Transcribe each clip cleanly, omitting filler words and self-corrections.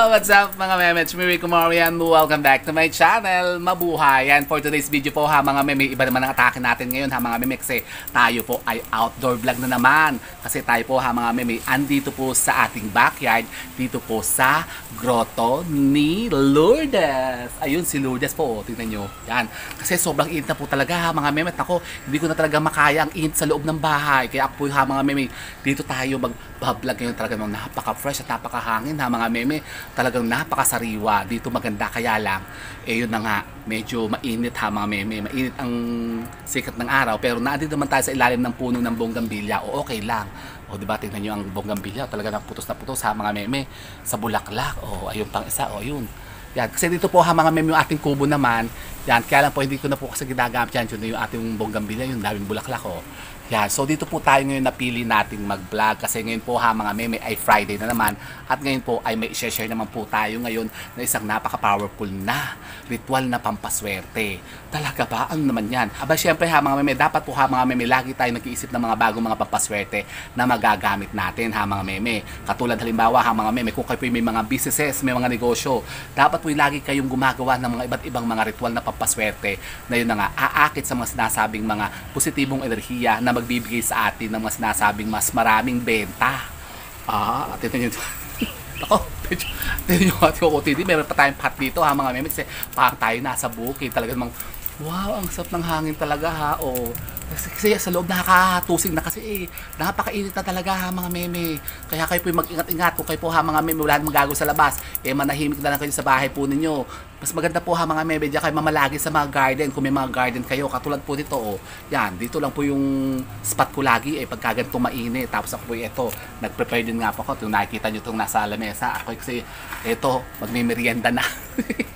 What's up mga meme? It's Miri Kumari and welcome back to my channel, Mabuhay. And for today's video po ha mga meme, iba naman ang atake natin ngayon ha mga meme kasi tayo po ay outdoor vlog na naman. Kasi tayo po ha mga meme, andito po sa ating backyard, dito po sa grotto ni Lourdes. Ayun si Lourdes po, tingnan nyo. Yan. Kasi sobrang init na po talaga ha mga meme. Ako, hindi ko na talaga makaya ang init sa loob ng bahay. Kaya ako po ha mga meme, dito tayo mag-vlog ngayon talaga napaka-fresh at napakahangin ha mga meme. Talagang napakasariwa. Dito maganda kaya lang, yun na nga, medyo mainit ha mga meme. Mainit ang sikat ng araw pero naandito naman tayo sa ilalim ng puno ng bonggambilya. O okay lang. O diba, tingnan nyo ang bonggambilya. Talaga na putos ha mga meme. Sa bulaklak. O ayun pang isa. O ayun. Yan. Kasi dito po ha mga meme yung ating kubo naman. Yan. Kaya lang po hindi ko na po kasi ginagamit yan. Yun yung ating bonggambilya. Yung daming bulaklak o. Yan, so dito po tayo ngayon napili nating mag-vlog kasi ngayon po ha mga meme ay Friday na naman at ngayon po ay may share naman po tayo ngayon na isang napaka-powerful na ritual na pampaswerte. Talaga ba? Ano naman yan? Aba syempre ha mga meme, dapat po ha mga meme lagi tayo nag-iisip ng mga bagong mga pampaswerte na magagamit natin ha mga meme. Katulad halimbawa ha mga meme, kung kayo po may mga businesses, may mga negosyo, dapat po lagi kayong gumagawa ng mga iba't ibang mga ritual na pampaswerte na yun na nga aakit sa mga sinasabing mga positibong enerhiya na magbibigay sa atin ng mga sinasabing mas maraming benta. At ito nyo. Ako, ito nyo at yung OTD. Meron pa tayong pot dito ha mga meme. Kasi parang tayo nasa bukid. Talaga namang, wow, ang sarap ng hangin talaga ha. O, kasi sa loob nakakatusing na kasi napakainit na talaga ha mga meme. Kaya kayo po mag-ingat-ingat. Kung kayo po ha mga meme, wala namang gagawin sa labas. Manahimik na lang kayo sa bahay po ninyo. Mas maganda po ha mga meme, diyan kayo mamalagi sa mga garden. Kung may mga garden kayo, katulad po dito yan, dito lang po yung spot ko lagi pagka ganito mainit. Tapos ako po ito, nag-prepare din nga po ako. Kung nakikita nyo itong nasa lamesa, ako kasi ito, magmimerienda na.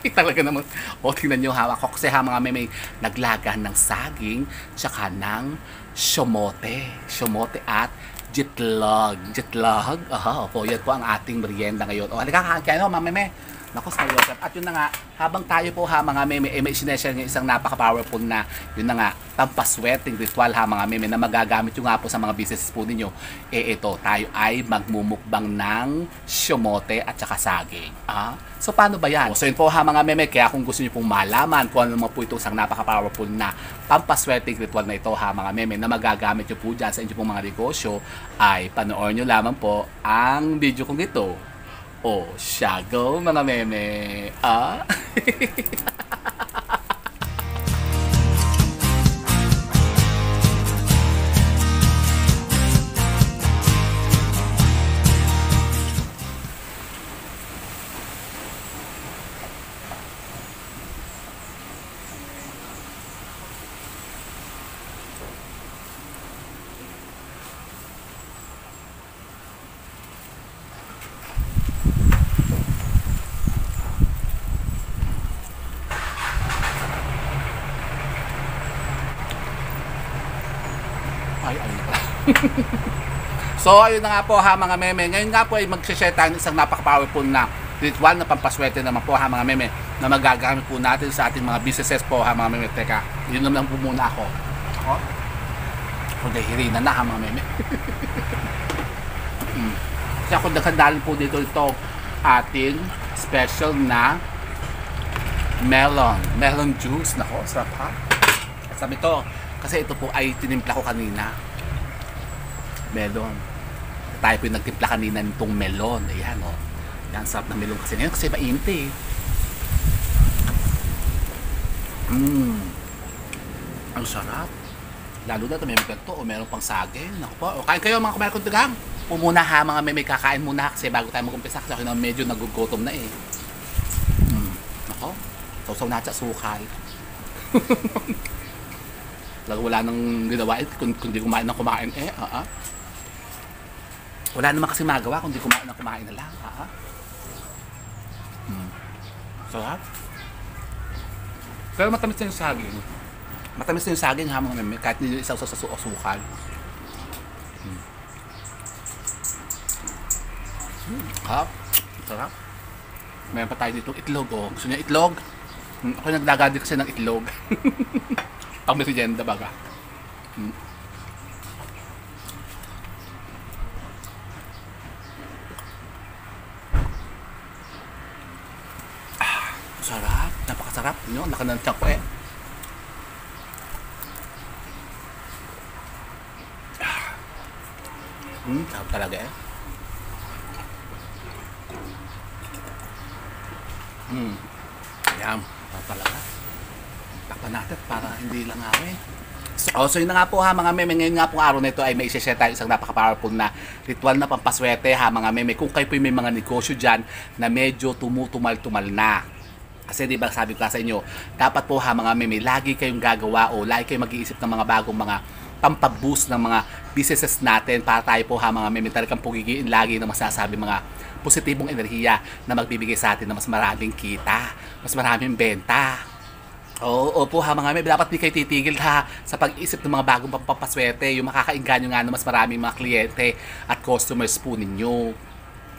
Talaga naman, tingnan nyo ha. Ako kasi ha mga meme, naglagan ng saging, tsaka ng Siomote at jitlog. Opo, yan po ang ating merienda ngayon. Halika kain kayo mga meme. Naku, sa yogurt. At yun na nga, habang tayo po ha mga meme, may sineshare ng isang napaka-powerful na, yun na nga, pampaswerteng ritual ha mga meme na magagamit yung nga po sa mga business po ninyo. Ito, tayo ay magmumukbang ng siomote at saka saging. So paano ba yan? So yun po ha mga meme, kaya kung gusto niyo pong malaman kung ano naman po itong isang napaka-powerful na pampaswerteng ritual na ito ha mga meme na magagamit nyo po dyan sa inyo pong mga negosyo, ay panoorin nyo lamang po ang video kong ito. Siya go mga meme. So ayun na nga po ha mga meme. Ngayon nga po ay mag-share tayo ng isang napaka-powerful na ritual na pampaswerte naman po ha mga meme na magagamit po natin sa ating mga businesses po ha mga meme. Teka, yun naman po muna ako. Kung dahirina na ha mga meme. Kasi ako nagkandalin po dito itong ating special na melon juice. Nako, sarap ha. Sabi to, kasi ito po ay tinimpla ko kanina. Melon. Tayo po yung nagtimpla kanina nitong melon. Ayan yan, sarap na melon kasi ngayon kasi mainit ang sarap. Lalo na ito may ganito meron pang saging. Naku po, kain kayo mga kumain kong tigang. Muna ha mga meme, kakain muna kasi bago tayo mag-umpisa kasi ako na medyo nagugutom na Nako, sausaw na sa sukal. Wala nang ginawa kundi kumain ng kumain wala naman kasi magawa kundi kumain na lang sarap. Pero matamis na yung saging. Matamis na yung saging ha mga meme, kahit hindi isaw sa sukal. Sarap. Meron pa tayo dito itlog Gusto niya itlog? Ako nagdagadi kasi ng itlog. Pang merienda baga. Sarap. Napakasarap. Yun, laki ng tiyak ko eh. Sarap talaga eh. Yan. Sarap talaga. Takpan natin para hindi lang awin. So yun na nga po ha mga meme, ngayon nga pong araw na ito ay may i-share tayo isang napaka-powerful na ritual na pampaswerte ha mga meme. Kung kayo po may mga negosyo dyan na medyo tumutumal-tumal na. Kasi di ba sabi ko sa inyo, dapat po ha mga meme, lagi kayong gagawa o lagi kayong mag-iisip ng mga bagong mga pampaboost ng mga businesses natin para tayo po ha mga meme, talagang pugigiin lagi na masasabi mga positibong enerhiya na magbibigay sa atin ng mas maraming kita, mas maraming benta. Oo po ha mga meme, dapat di kayo titigil ha sa pag-isip ng mga bagong pampaswerte, yung makakainganyo nga ng mas maraming mga kliyente at customers po ninyo.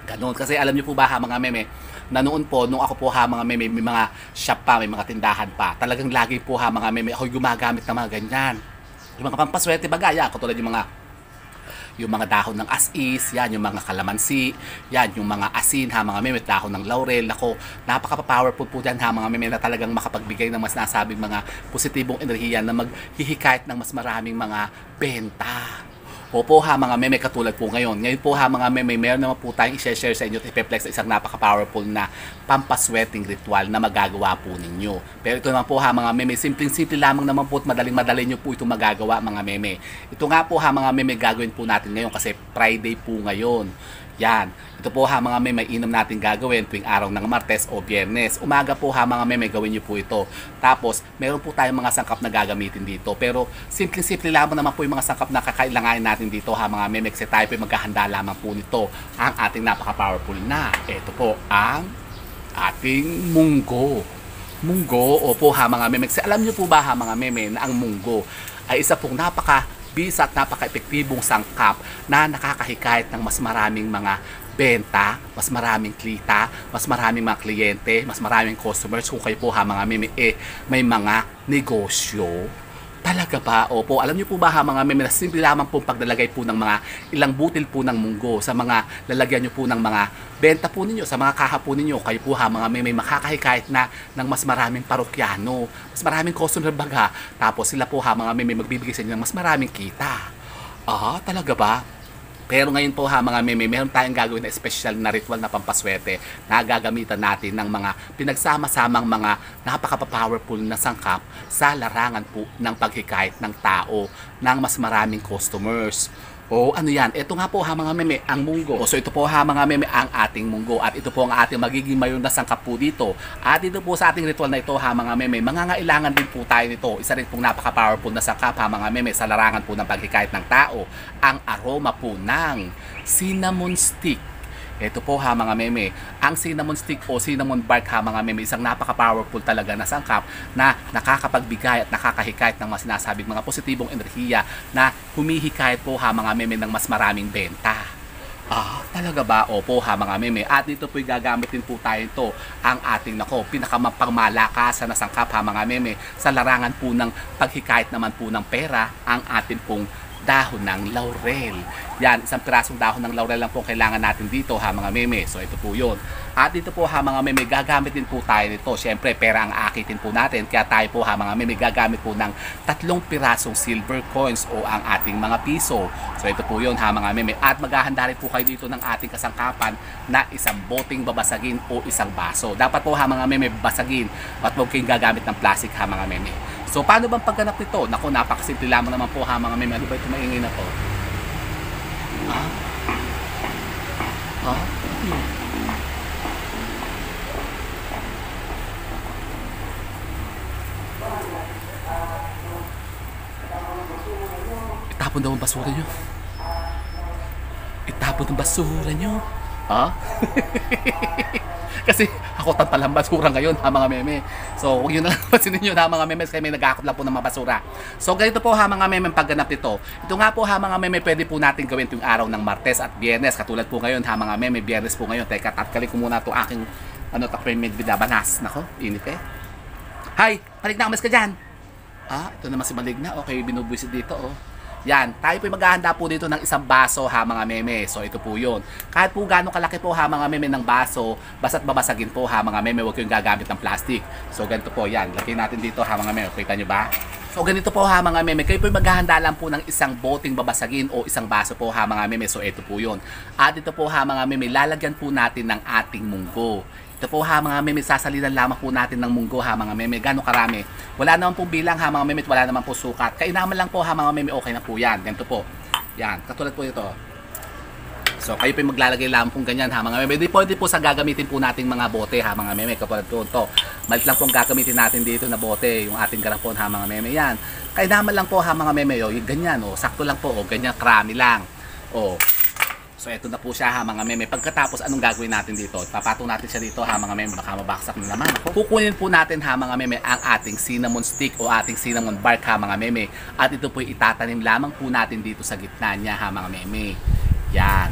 Ganon, kasi alam niyo po ba ha mga meme, na noon po, nung ako po ha mga meme, may mga shop pa, may mga tindahan pa, talagang lagi po ha mga meme, ako gumagamit ng mga ganyan. Yung mga pampaswerte bagaya, katulad yung mga dahon ng as-is, yan, yung mga kalamansi, yan, yung mga asin ha mga meme, dahon ng laurel, nako, napaka-powerful po dyan ha mga meme na talagang makapagbigay ng mas nasabing mga positibong enerhiya na maghihikayat ng mas maraming mga benta. Opo ha mga meme, katulad po ngayon. Ngayon po ha mga meme, meron naman po tayong i-share sa inyo at i-flex isang napaka-powerful na pampasweating ritual na magagawa po ninyo. Pero ito naman po ha mga meme, simpleng-simple lamang naman po at madaling-madali nyo po ito magagawa mga meme. Ito nga po ha mga meme, gagawin po natin ngayon kasi Friday po ngayon. Yan. Ito po ha mga meme, mainam natin gagawin tuwing araw ng Martes o Biyernes. Umaga po ha mga meme, gawin nyo po ito. Tapos, meron po tayong mga sangkap na gagamitin dito. Pero, simple-simple lamang naman po yung mga sangkap na kakailanganin natin dito ha mga meme. Kasi tayo po maghahanda lamang po nito. Ang ating napaka-powerful na. Ito po ang ating munggo. Munggo, opo ha mga meme. Kasi alam nyo po ba ha mga meme na ang munggo ay isa pong bisa at napaka-epektibong sangkap na nakakahikayat ng mas maraming mga benta, mas maraming kita, mas maraming mga kliyente, mas maraming customers kung kayo po ha mga meme may mga negosyo. Talaga ba? Opo, alam niyo po ba ha mga meme na simple lamang po paglalagay po ng mga ilang butil po ng munggo sa mga lalagyan niyo po ng mga benta po ninyo, sa mga kaha po ninyo, kayo po ha mga meme makakahikayat na ng mas maraming parokyano, mas maraming customer baga, tapos sila po ha mga meme magbibigay sa inyo ng mas maraming kita. Talaga ba? Pero ngayon po ha mga meme, meron tayong gagawin na special na ritual na pampaswerte na gagamitan natin ng mga pinagsama-samang mga napaka-powerful na sangkap sa larangan po ng paghikayat ng tao ng mas maraming customers. Ano yan? Ito nga po ha mga meme, ang munggo. So ito po ha mga meme, ang ating munggo. At ito po ang ating magiging mayon na sangkap po dito. At dito po sa ating ritual na ito ha mga meme, mangangailangan din po tayo nito. Isa rin pong napaka-powerful na sangkap ha mga meme sa larangan po ng paghikayat ng tao. Ang aroma po ng cinnamon stick. Ito po ha mga meme, ang cinnamon stick o cinnamon bark ha mga meme, isang napaka-powerful talaga na sangkap na nakakapagbigay at nakakahikayat ng mga sinasabing mga positibong enerhiya na humihikayat po ha mga meme ng mas maraming benta. Talaga ba? Opo ha mga meme. At dito po'y gagamitin po tayo ito, ang ating pinakamapangmalakasan na sangkap ha mga meme sa larangan po ng paghikayat naman po ng pera, ang ating pong dahon ng laurel. Yan, isang pirasong dahon ng laurel lang po kailangan natin dito ha mga meme. So ito po yun. At dito po ha mga meme, gagamit din po tayo nito. Siyempre pera ang aakitin po natin. Kaya tayo po ha mga meme, gagamit po ng 3 pirasong silver coins o ang ating mga piso. So ito po yun ha mga meme. At maghahanda rin po kayo dito ng ating kasangkapan na isang boting babasagin o isang baso. Dapat po ha mga meme, basagin at huwag kayong gagamit ng plastic ha mga meme. So, paano bang pagganap nito? Naku, napakasimple lamang naman po ha mga meme. Ano ba ito maingay na to? Itapon daw ang basura nyo. Itapon ang basura nyo. Kasi ako tampalang basura ngayon ha mga meme. So huwag yun na pansinin nyo ha mga memes, kaya may nag-aakot lang po ng mga basura. So ganito po ha mga meme pagganap nito. Ito nga po ha mga meme, pwede po natin gawin tuwing araw ng Martes at Biyernes. Katulad po ngayon ha mga meme, Biyernes po ngayon. Teka, tatkalin ko muna itong aking takpemid bidabanas. Nako, init eh. Hi! Maligna, umas ka dyan! Ito naman si Maligna. Okay, binubuisit dito Yan, tayo po maghahanda po dito ng isang baso ha mga meme. So ito po yun. Kahit po gaano kalaki po ha mga meme ng baso, basta't babasagin po ha mga meme, huwag kayong gagamit ng plastic. So ganito po yan, lagay natin dito ha mga meme, kita nyo ba? So ganito po ha mga meme, kayo po maghahanda lang po ng isang boteng babasagin o isang baso po ha mga meme. So ito po yun. At ito po ha mga meme, lalagyan po natin ng ating munggo. Ito po ha mga meme, sasalinan lamang po natin ng munggo ha mga meme. Gano'ng karami? Wala naman po bilang ha mga meme, wala naman po sukat. Kainaman lang po ha mga meme, okay na po yan. Ganito po. Yan, katulad po ito. So kayo po maglalagay lamang po ganyan ha mga meme. Di pwede po sa gagamitin po nating mga bote ha mga meme. Katulad po ito. Malit lang po gagamitin natin dito na bote, yung ating garapon ha mga meme. Yan. Kainaman lang po ha mga meme. O, yung ganyan o, sakto lang po o, ganyan karami lang. O. So ito na po siya ha mga meme. Pagkatapos anong gagawin natin dito? Papatong natin siya dito ha mga meme. Baka mabaksak na naman. Kukunin po natin ha mga meme ang ating cinnamon stick o ating cinnamon bark ha mga meme. At ito po itatanim lamang po natin dito sa gitna niya ha mga meme. Yan.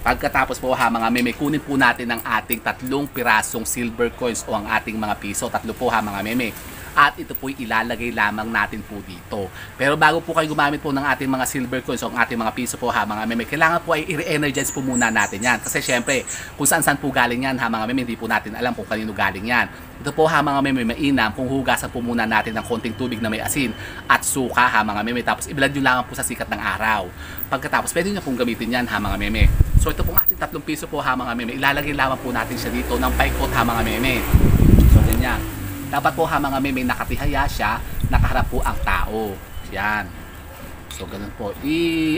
Pagkatapos po ha mga meme, kunin po natin ang ating 3 pirasong silver coins o ang ating mga piso. 3 po ha mga meme. At ito po'y ilalagay lamang natin po dito. Pero bago po kayo gumamit po ng ating mga silver coins o ang ating mga piso po ha mga meme, kailangan po ay i-re-energize po muna natin yan. Kasi syempre, kung saan po galing yan ha mga meme, hindi po natin alam kung kanino galing yan. Ito po ha mga meme, mainam kung hugasan po muna natin ng konting tubig na may asin at suka ha mga meme. Tapos ibilad nyo lamang po sa sikat ng araw. Pagkatapos pwede nyo pong gamitin yan ha mga meme. So ito pong ating 3 piso po ha mga meme, ilalagay lamang po natin siya dito ng paikot ha mga meme. So ganyan. Dapat po ha mga meme, nakatihaya siya, nakaharap po ang tao. Yan. So ganun po.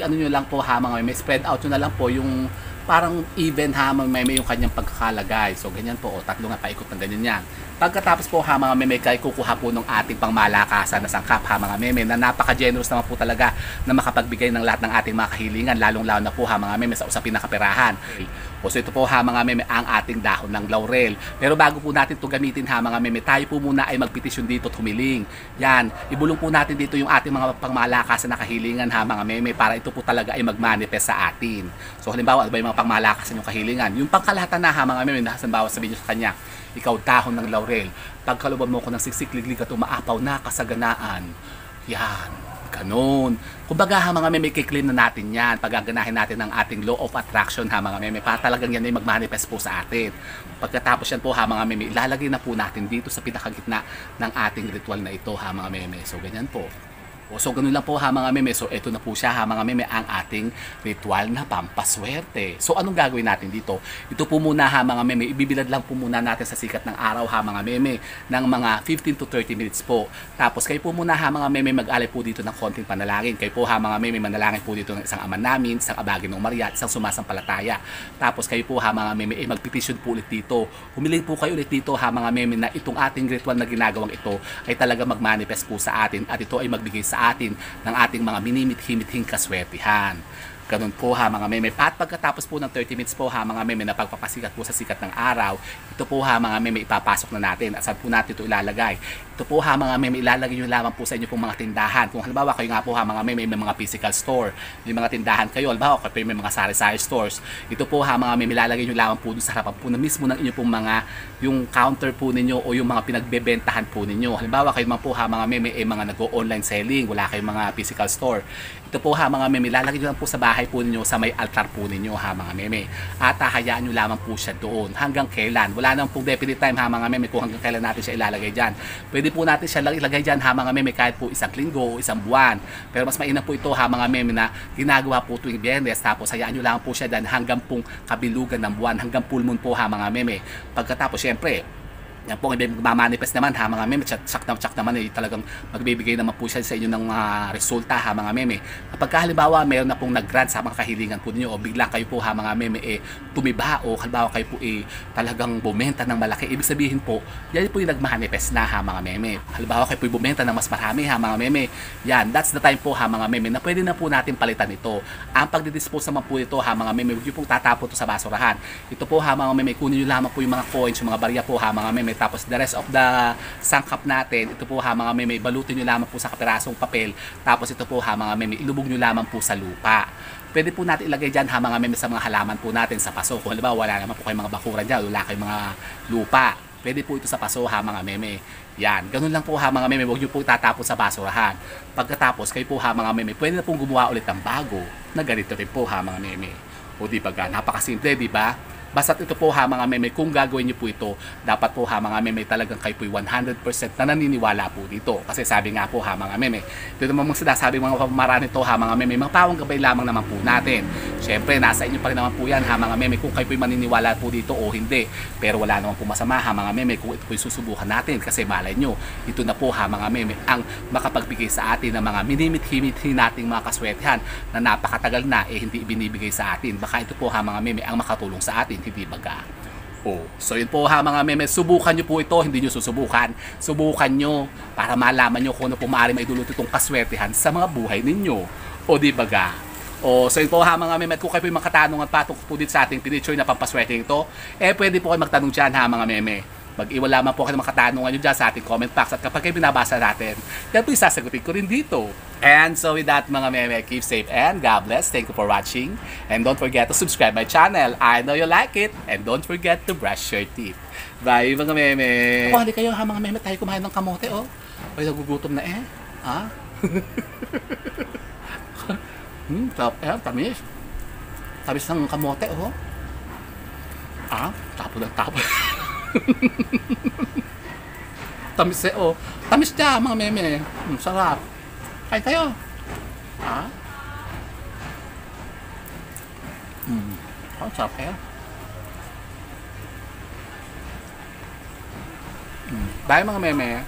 Ano nyo lang po ha mga meme, spread out nyo na lang po yung parang even ha mga meme yung kanyang pagkakalagay. So ganyan po. O, 3 nga paikot ng ganyan yan. Pagkatapos po ha mga meme, kayo kukuha po ng ating pangmalakasan na sangkap ha mga meme na napaka-generous naman po talaga na makapagbigay ng lahat ng ating mga kahilingan, lalong-lalo na po ha mga meme sa usapin na kaperahan. O, so ito po ha mga meme ang ating dahon ng laurel. Pero bago po natin ito gamitin ha mga meme, tayo po muna ay magpetisyon dito at humiling. Yan, ibulong po natin dito yung ating mga pangmalakasan na kahilingan ha mga meme para ito po talaga ay mag-manifest sa atin. So halimbawa, ano ba yung mga pangmalakasan yung kahilingan? Yung pangkalahatan na ha mga meme, halimbawa sabihin nyo sa kanya, ikaw dahon ng laurel, pagkaluban mo ko ng siksik-liglig at umaapaw na kasaganaan. Yan, ganun. Kumbaga ha mga meme, i-claim na natin yan. Pagaganahin natin ang ating law of attraction ha mga meme, para talagang yan ay mag-manifest po sa atin. Pagkatapos yan po ha mga meme, ilalagay na po natin dito sa pinakagitna ng ating ritual na ito ha mga meme. So ganyan po. So ganun lang po ha mga meme. So ito na po siya ha mga meme, ang ating ritual na pampaswerte. So anong gagawin natin dito? Ito po muna ha mga meme, ibibilad lang po muna natin sa sikat ng araw ha mga meme ng mga 15 to 30 minutes po. Tapos kayo po muna ha mga meme, mag-alay po dito ng konting panalangin. Kayo po ha mga meme, manalangin po dito ng isang ama namin, isang abagin ng Maria, isang sumasampalataya. Tapos kayo po ha mga meme, magpetisyon po ulit dito. Humiling po kayo ulit dito ha mga meme na itong ating ritual na ginagawang ito ay talaga mag-manifest po sa atin at ito ay magbigay sa atin ng ating mga minimit-himithing kaswertihan. Ganun po ha mga meme. At pagkatapos po ng 30 minutes po ha mga meme na pagpapasikat po sa sikat ng araw, ito po ha mga meme, ipapasok na natin. At saan po natin ito ilalagay? Ito po ha mga meme, ilalagay nyo lamang po sa inyo pong mga tindahan. Kung halimbawa kayo nga po ha mga meme, may mga physical store, may mga tindahan kayo, halimbawa kayo may mga sari-sari stores. Ito po ha mga meme, ilalagay nyo lamang po dun sa harapan po na mismo ng inyo pong mga yung counter po ninyo o yung mga pinagbebentahan po ninyo. Halimbawa kayo man po ha mga meme, mga nag-o-online selling, wala kayong mga physical store. Ito po ha mga meme, ilalagay nyo lang po sa bahay po ninyo, sa may altar po ninyo ha mga meme. At hayaan nyo lamang po siya doon. Hanggang kailan? Wala nang pong definite time ha mga meme kung hanggang kailan natin siya ilalagay dyan. Pwede po natin siya lang ilagay dyan ha mga meme kahit po isang linggo o isang buwan. Pero mas mainam po ito ha mga meme na ginagawa po tuwing Biyernes. Tapos hayaan nyo lamang po siya dyan hanggang pong kabilugan ng buwan, hanggang full moon po ha mga meme. Pagkatapos syempre, yan po, magmamanifest naman ha mga meme, tsak naman talagang magbibigay naman po siya sa inyo ng resulta ha mga meme. Kapag halimbawa mayroon na pong nag-grant sa mga kahilingan po ninyo o bigla kayo po ha mga meme tumiba o halimbawa kayo po talagang bumenta ng malaki, ibig sabihin po yan po yung nagmanifest na ha mga meme. Halimbawa kayo po bumenta ng mas marami ha mga meme, yan, that's the time po ha mga meme na pwede na po natin palitan ito. Ang pagdidispose naman po ito ha mga meme, huwag nyo pong tatapon ito sa basurahan. Ito po ha mga meme, kunin nyo lamang po yung mga coins, yung mga barya po ha mga meme. Tapos the rest of the sangkap natin, ito po ha mga meme, balutin nyo lamang po sa kapirasong papel. Tapos ito po ha mga meme, ilubog nyo lamang po sa lupa. Pwede po natin ilagay dyan ha mga meme sa mga halaman po natin sa paso. Kung halimbawa wala naman po kayong mga bakuran dyan, wala kayong mga lupa. pwede po ito sa paso ha mga meme. Yan, ganun lang po ha mga meme, huwag nyo po tatapon sa basurahan. Pagkatapos, kayo po ha mga meme, pwede na pong gumawa ulit ng bago na ganito rin po ha mga meme. O di ba, napakasimple, di ba? Basta't ito po ha mga meme, kung gagawin niyo po ito, dapat po ha mga meme, talagang kayo po 100% na naniniwala po dito. Kasi sabi nga po ha mga meme, ito naman mga sinasabi mga pamamaraan nito ha mga meme, mga pawang gabay lamang naman po natin. Siyempre, nasa inyo pa rin naman po yan ha mga meme, kung kayo po maniniwala po dito o hindi. Pero wala naman po masama ha mga meme, kung ito po susubukan natin. Kasi malay nyo, ito na po ha mga meme, ang makapagbigay sa atin ng mga minimithi-mithi nating mga kaswertihan na napakatagal na hindi ibinibigay sa atin. Baka ito po ha mga meme, ang makatulong sa atin, hindi baga. Oh, so yun po ha mga meme, subukan nyo po ito, hindi nyo susubukan. Subukan nyo para malaman nyo kung ano po maaari maidulot itong kaswertihan sa mga buhay ninyo. O di baga. O, so yun po ha mga meme, at kung kayo po yung makatanungan patungkol po dito sa ating pinicture na pampaswerte ito, pwede po kayo magtanong dyan ha mga meme. Mag-iwan lamang po kayo ng mga katanungan nyo dyan sa ating comment box, at kapag kayo binabasa natin, yan po yung sasagutin ko rin dito. And so with that mga meme, keep safe and God bless. Thank you for watching. And don't forget to subscribe my channel. I know you like it. And don't forget to brush your teeth. Bye mga meme. Ako, hindi kayo ha mga meme, tayo kumain ng kamote oh. Ay, nagugutom na Ha? Tamis. Tamis ng kamote oh. Tapo ng tapo. Tamis oh. Tamis niya mga meme. Sarap. Kain tayo. Sarap kayo. Bye mga meme.